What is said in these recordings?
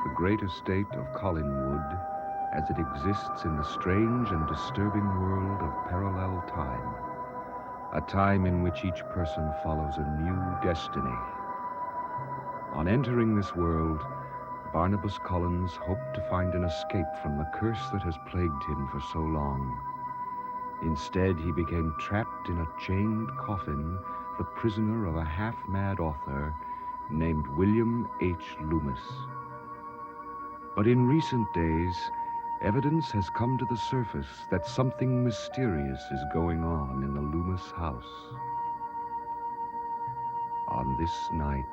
The great estate of Collinwood, as it exists in the strange and disturbing world of parallel time, a time in which each person follows a new destiny. On entering this world, Barnabas Collins hoped to find an escape from the curse that has plagued him for so long. Instead, he became trapped in a chained coffin, the prisoner of a half-mad author named William H. Loomis. But in recent days, evidence has come to the surface that something mysterious is going on in the Loomis house. On this night,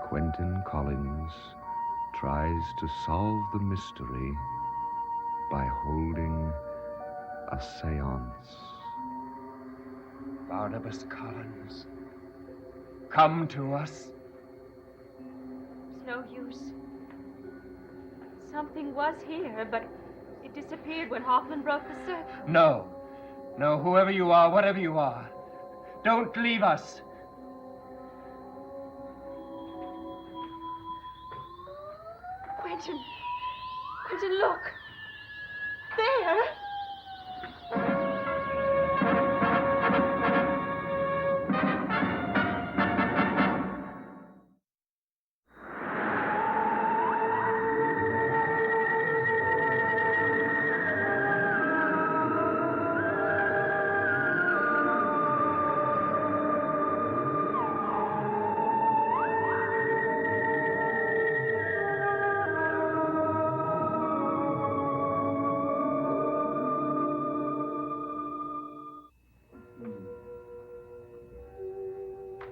Quentin Collins tries to solve the mystery by holding a seance. Barnabas Collins, come to us. It's no use. Something was here, but it disappeared when Hoffman broke the circle. No, whoever you are, whatever you are, don't leave us. Quentin, look. There.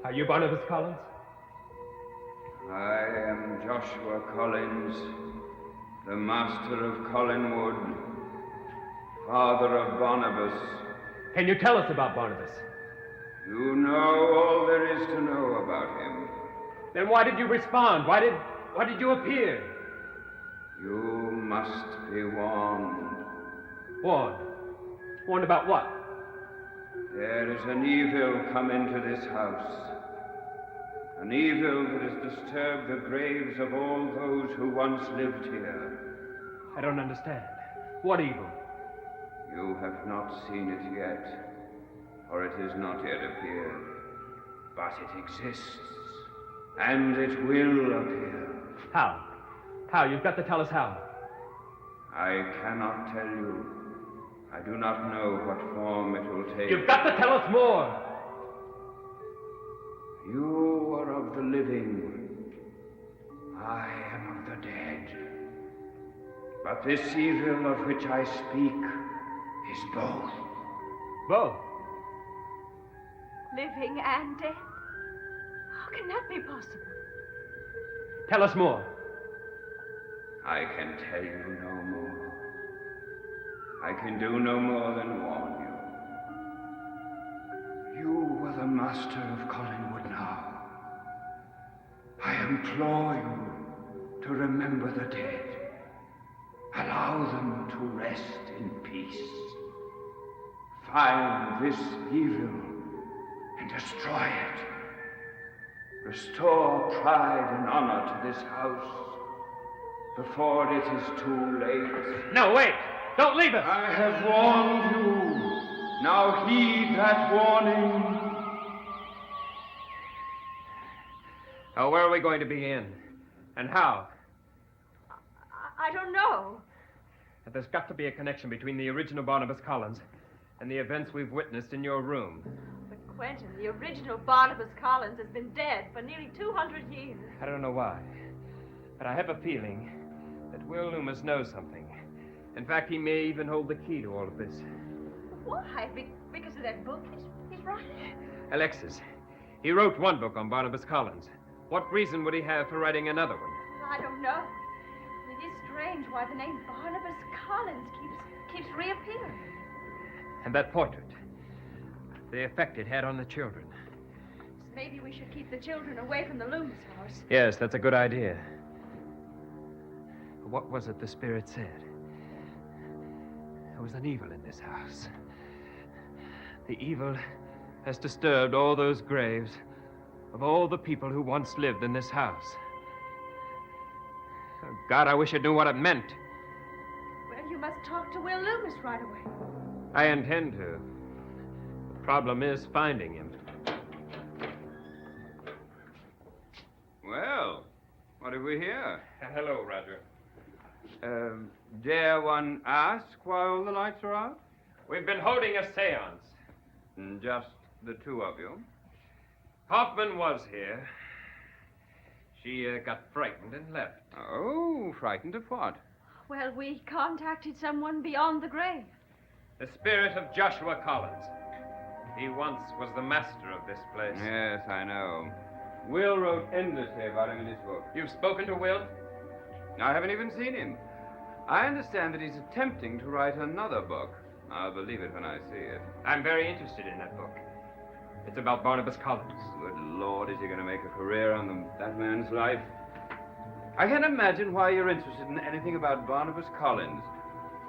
Are you Barnabas Collins? I am Joshua Collins, the master of Collinwood, father of Barnabas. Can you tell us about Barnabas? You know all there is to know about him. Then why did you respond? Why did you appear? You must be warned. Warned? Warned about what? There is an evil come into this house. An evil that has disturbed the graves of all those who once lived here. I don't understand. What evil? You have not seen it yet, for it has not yet appeared. But it exists, and it will appear. How? How? You've got to tell us how. I cannot tell you. I do not know what form it will take. You've got to tell us more. You are of the living. I am of the dead. But this evil of which I speak is both. Both? Living and dead? How can that be possible? Tell us more. I can tell you no more. I can do no more than warn you. You were the master of Collinwood now. I implore you to remember the dead. Allow them to rest in peace. Find this evil and destroy it. Restore pride and honor to this house before it is too late. No, wait! Don't leave us! I have warned you. Now heed that warning. Oh, where are we going to be in? And how? I don't know. There's got to be a connection between the original Barnabas Collins and the events we've witnessed in your room. But Quentin, the original Barnabas Collins has been dead for nearly 200 years. I don't know why, but I have a feeling that Will Loomis knows something. In fact, he may even hold the key to all of this. Why? Because of that book he's writing? Alexis, he wrote one book on Barnabas Collins. What reason would he have for writing another one? I don't know. It is strange why the name Barnabas Collins keeps reappearing. And that portrait, the effect it had on the children. Maybe we should keep the children away from the Loomis house. Yes, that's a good idea. What was it the spirit said? There was an evil in this house. The evil has disturbed all those graves of all the people who once lived in this house. Oh, God, I wish I knew what it meant. Well, you must talk to Will Loomis right away. I intend to. The problem is finding him. Well, what have we here? Hello, Roger. Dare one ask why all the lights are out? We've been holding a seance. Just the two of you? Hoffman was here. She got frightened and left. Oh, frightened of what? Well, we contacted someone beyond the grave. The spirit of Joshua Collins. He once was the master of this place. Yes, I know. Will wrote endlessly about him in his book. You've spoken to Will? I haven't even seen him. I understand that he's attempting to write another book. I'll believe it when I see it. I'm very interested in that book. It's about Barnabas Collins. Good Lord, is he going to make a career on that man's life? I can't imagine why you're interested in anything about Barnabas Collins.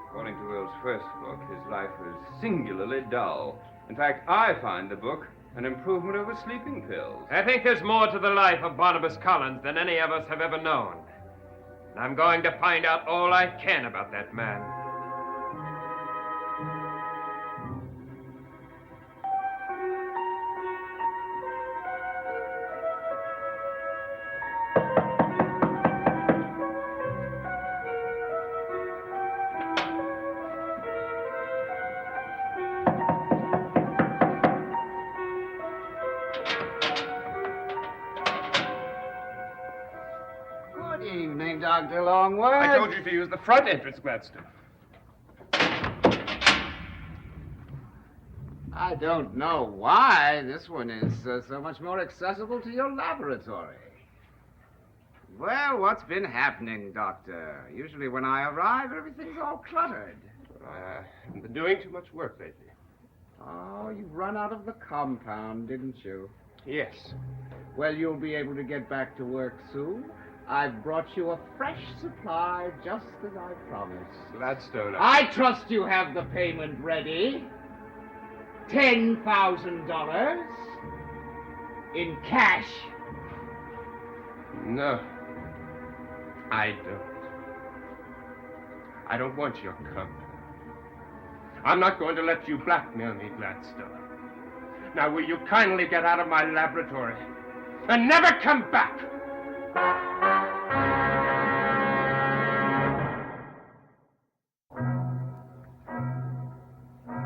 According to Will's first book, his life was singularly dull. In fact, I find the book an improvement over sleeping pills. I think there's more to the life of Barnabas Collins than any of us have ever known. And I'm going to find out all I can about that man. Good evening, Dr. Longworth. I told you to use the front entrance, Gladstone. I don't know why this one is so much more accessible to your laboratory. Well, what's been happening, Doctor? Usually when I arrive, everything's all cluttered. I've been doing too much work lately. Oh, you run out of the compound, didn't you? Yes. Well, you'll be able to get back to work soon. I've brought you a fresh supply, just as I promised. Gladstone, I trust you have the payment ready. $10,000 in cash. No. I don't. I don't want your compound. I'm not going to let you blackmail me, Gladstone. Now, will you kindly get out of my laboratory and never come back?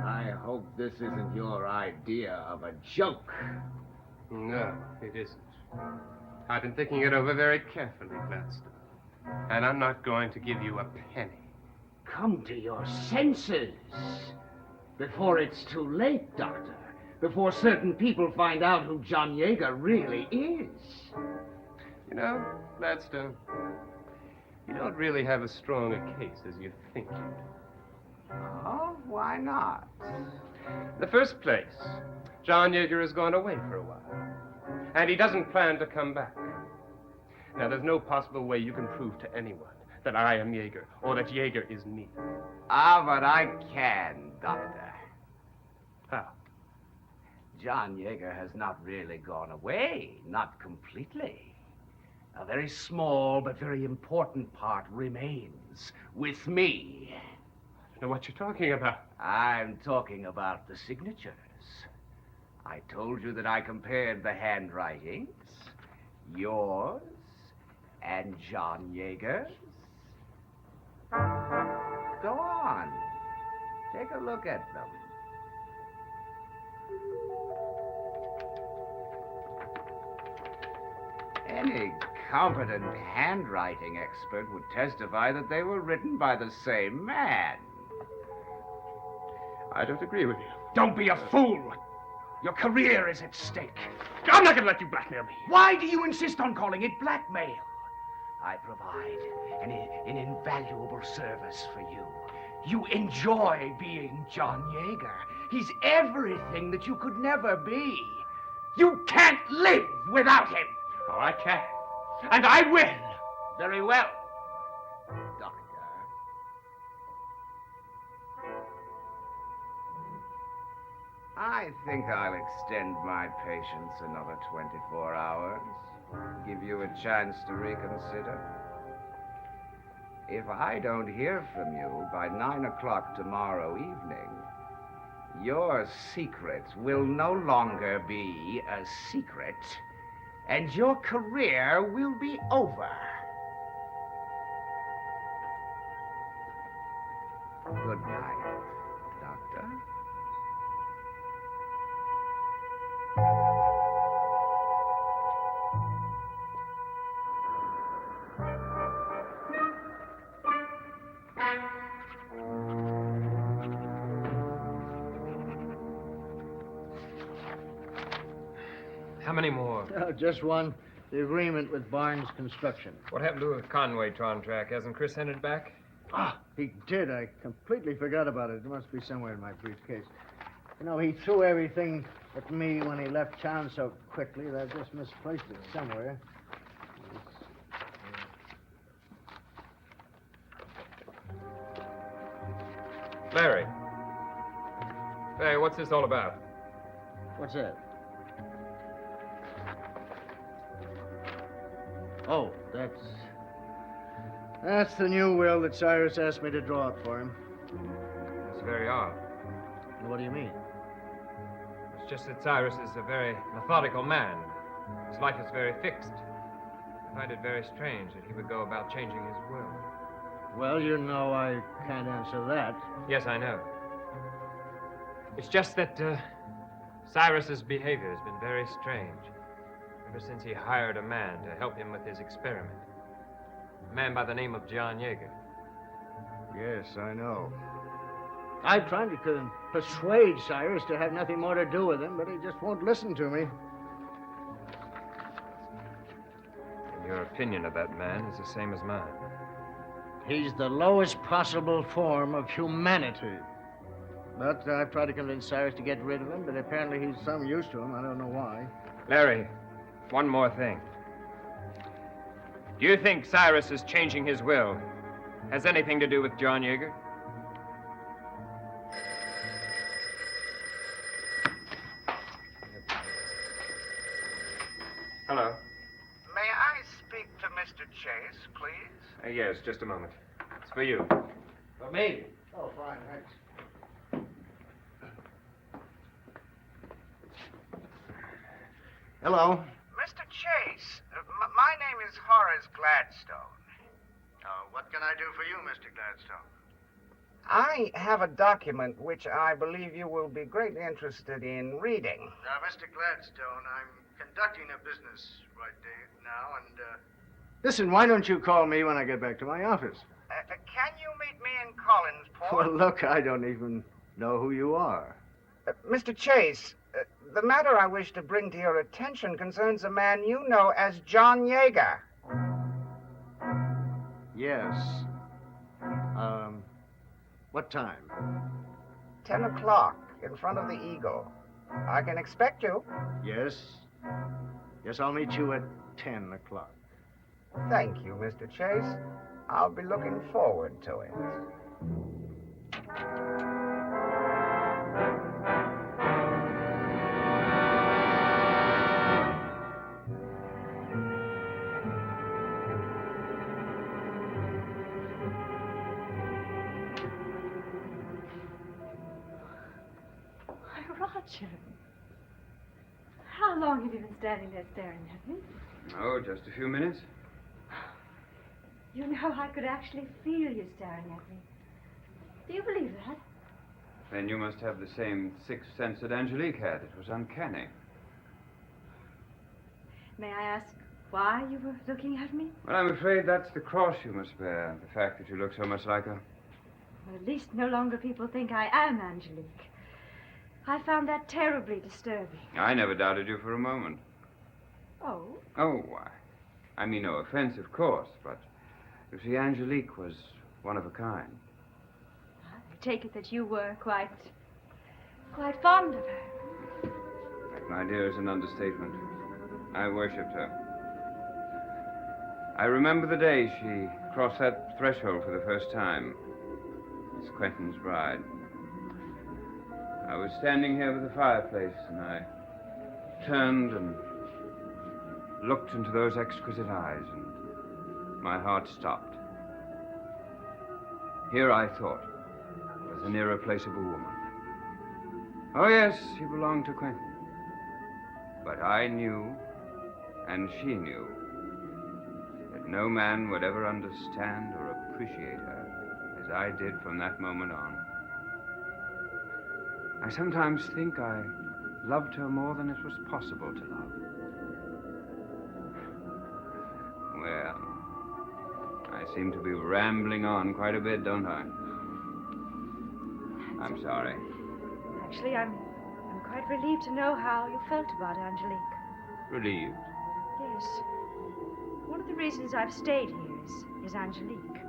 I hope this isn't your idea of a joke. No, it isn't. I've been thinking it over very carefully, Gladstone. And I'm not going to give you a penny. Come to your senses before it's too late, Doctor. Before certain people find out who John Yeager really is. You know, Gladstone, you don't really have as strong a case as you think you do. Oh, why not? In the first place, John Yeager has gone away for a while. And he doesn't plan to come back. Now, there's no possible way you can prove to anyone that I am Yeager or that Yeager is me. Ah, but I can, Doctor. How? John Yeager has not really gone away, not completely. A very small but very important part remains with me. I don't know what you're talking about. I'm talking about the signatures. I told you that I compared the handwritings, yours and John Yeager's. Go on. Take a look at them. Any competent handwriting expert would testify that they were written by the same man. I don't agree with you. Don't be a fool. Your career is at stake. I'm not going to let you blackmail me. Why do you insist on calling it blackmail? I provide an invaluable service for you. You enjoy being John Yeager. He's everything that you could never be. You can't live without him. Oh, I can. And I will. Very well, Doctor. I think I'll extend my patience another 24 hours? Give you a chance to reconsider? If I don't hear from you by 9 o'clock tomorrow evening, your secret will no longer be a secret, and your career will be over. Good night, Doctor. How many more? Just one. The agreement with Barnes Construction. What happened to the Conway contract? Hasn't Chris sent it back? He did. I completely forgot about it. It must be somewhere in my briefcase. You know, he threw everything at me when he left town so quickly that I just misplaced it somewhere. Larry. Hey, what's this all about? What's that? Oh, that's the new will that Cyrus asked me to draw up for him. That's very odd. What do you mean? It's just that Cyrus is a very methodical man. His life is very fixed. I find it very strange that he would go about changing his will. Well, you know I can't answer that. Yes, I know. It's just that Cyrus's behavior has been very strange ever since he hired a man to help him with his experiment. A man by the name of John Yeager. Yes, I know. I've tried to persuade Cyrus to have nothing more to do with him, but he just won't listen to me. And your opinion of that man is the same as mine. He's the lowest possible form of humanity. But I've tried to convince Cyrus to get rid of him, but apparently he's some use to him. I don't know why. Larry, one more thing. Do you think Cyrus's changing his will has anything to do with John Yeager? Hello. May I speak to Mr. Chase, please? Yes, just a moment. It's for you. For me? Oh, fine, thanks. Hello. Mr. Chase, my name is Horace Gladstone. What can I do for you, Mr. Gladstone? I have a document which I believe you will be greatly interested in reading. Mr. Gladstone, I'm conducting a business right now, and, Listen, why don't you call me when I get back to my office? Can you meet me in Collinsport? Well, look, I don't even know who you are. Mr. Chase, the matter I wish to bring to your attention concerns a man you know as John Yeager. Yes. What time? 10 o'clock in front of the Eagle. I can expect you. Yes. Yes, I'll meet you at 10 o'clock. Thank you, Mr. Chase. I'll be looking forward to it. Roger. How long have you been standing there staring at me? Oh, just a few minutes. You know, I could actually feel you staring at me. Do you believe that? Then you must have the same sixth sense that Angelique had. It was uncanny. May I ask why you were looking at me? Well, I'm afraid that's the cross you must bear, the fact that you look so much like her. Well, at least no longer people think I am Angelique. I found that terribly disturbing. I never doubted you for a moment. Oh? Oh, I mean no offense, of course, but you see, Angelique was one of a kind. I take it that you were quite fond of her. That, my dear, is an understatement. I worshipped her. I remember the day she crossed that threshold for the first time. Miss Quentin's bride. I was standing here with the fireplace, and I turned and looked into those exquisite eyes, and my heart stopped. Here, I thought, was an irreplaceable woman. Oh, yes, she belonged to Quentin. But I knew, and she knew, that no man would ever understand or appreciate her as I did from that moment on. I sometimes think I loved her more than it was possible to love. Well, I seem to be rambling on quite a bit, don't I? I'm sorry. Actually, I'm quite relieved to know how you felt about Angelique. Relieved. Yes. One of the reasons I've stayed here is Angelique.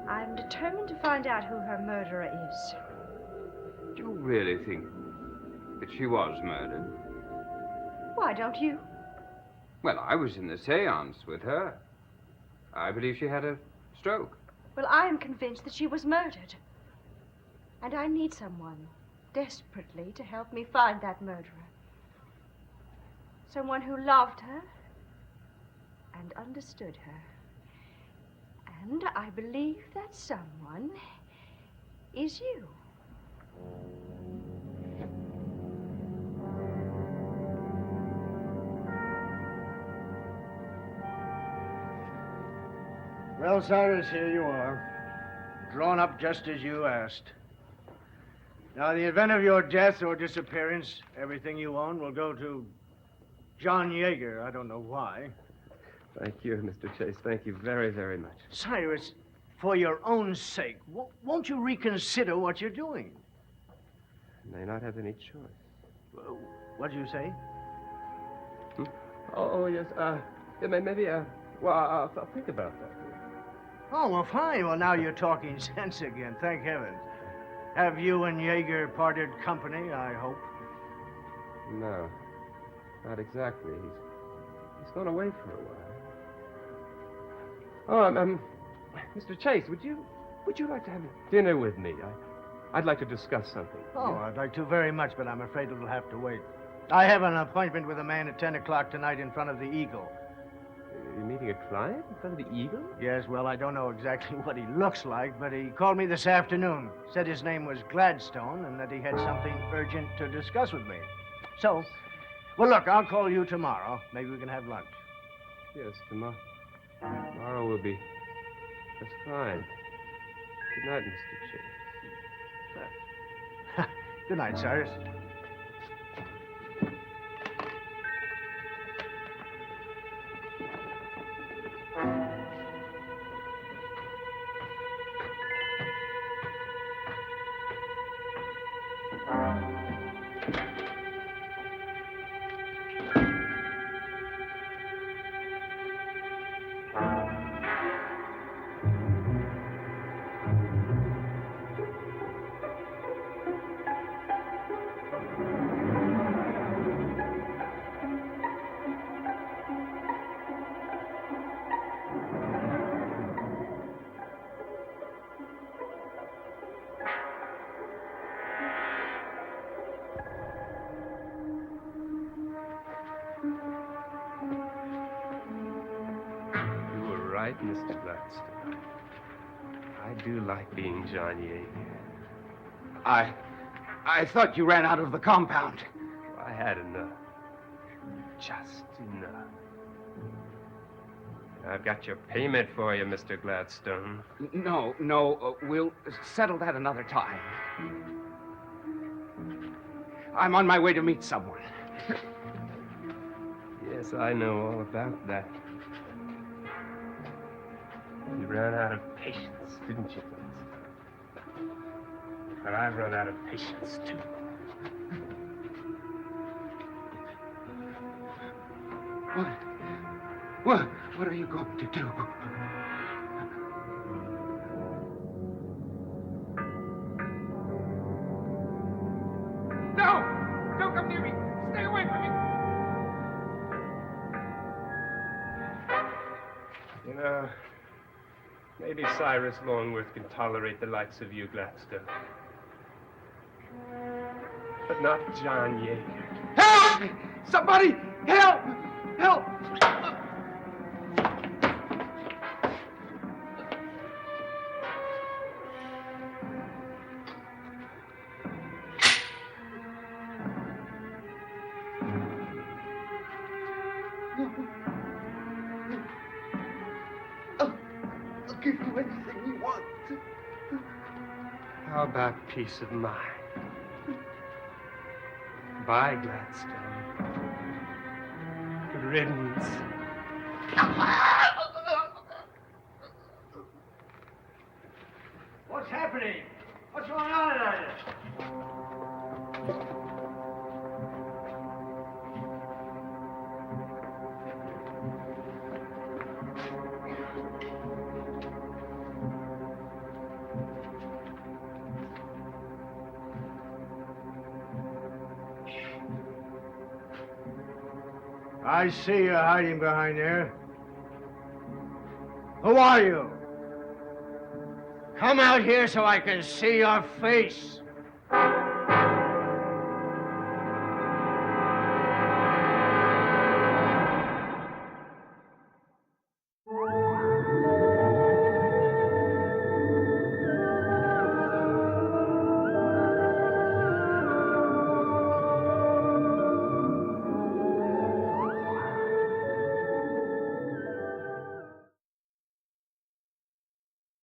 I'm determined to find out who her murderer is. Do you really think that she was murdered? Why don't you? Well, I was in the seance with her. I believe she had a stroke. Well, I am convinced that she was murdered. And I need someone desperately to help me find that murderer. Someone who loved her and understood her. And I believe that someone is you. Well, Cyrus, here you are. Drawn up just as you asked. Now, in the event of your death or disappearance, everything you own will go to John Yeager. I don't know why. Thank you, Mr. Chase. Thank you very, very much. Cyrus, for your own sake, won't you reconsider what you're doing? I may not have any choice. What do you say? Oh, yes. Yeah, maybe, well, I'll think about that. Oh, well, fine. Well, now you're talking sense again. Thank heavens. Have you and Yeager parted company, I hope? No, not exactly. He's gone away for a while. Oh, Mr. Chase, would you like to have dinner with me? I'd like to discuss something. Oh, I'd like to very much, but I'm afraid it'll have to wait. I have an appointment with a man at 10 o'clock tonight in front of the Eagle. You're meeting a client in front of the Eagle? Yes, well, I don't know exactly what he looks like, but he called me this afternoon. Said his name was Gladstone and that he had something urgent to discuss with me. So, well, look, I'll call you tomorrow. Maybe we can have lunch. Yes, tomorrow will be just fine. Good night, Mr. Chase. Good night, Cyrus. Right, Mr. Gladstone. I do like being John Yeager. I thought you ran out of the compound. I had enough. Just enough. I've got your payment for you, Mr. Gladstone. No, we'll settle that another time. I'm on my way to meet someone. Yes, I know all about that. You ran out of patience, didn't you, Gladstone? But I've run out of patience, too. What are you going to do? No! Don't come near me! Stay away from me! You know, maybe Cyrus Longworth can tolerate the likes of you, Gladstone. but not John Yeager. Help! Somebody, help! Help! I'll give you anything you want. How about peace of mind? Bye, Gladstone. Good riddance. What's happening? What's going on out here? I see you hiding behind there. Who are you? Come out here so I can see your face.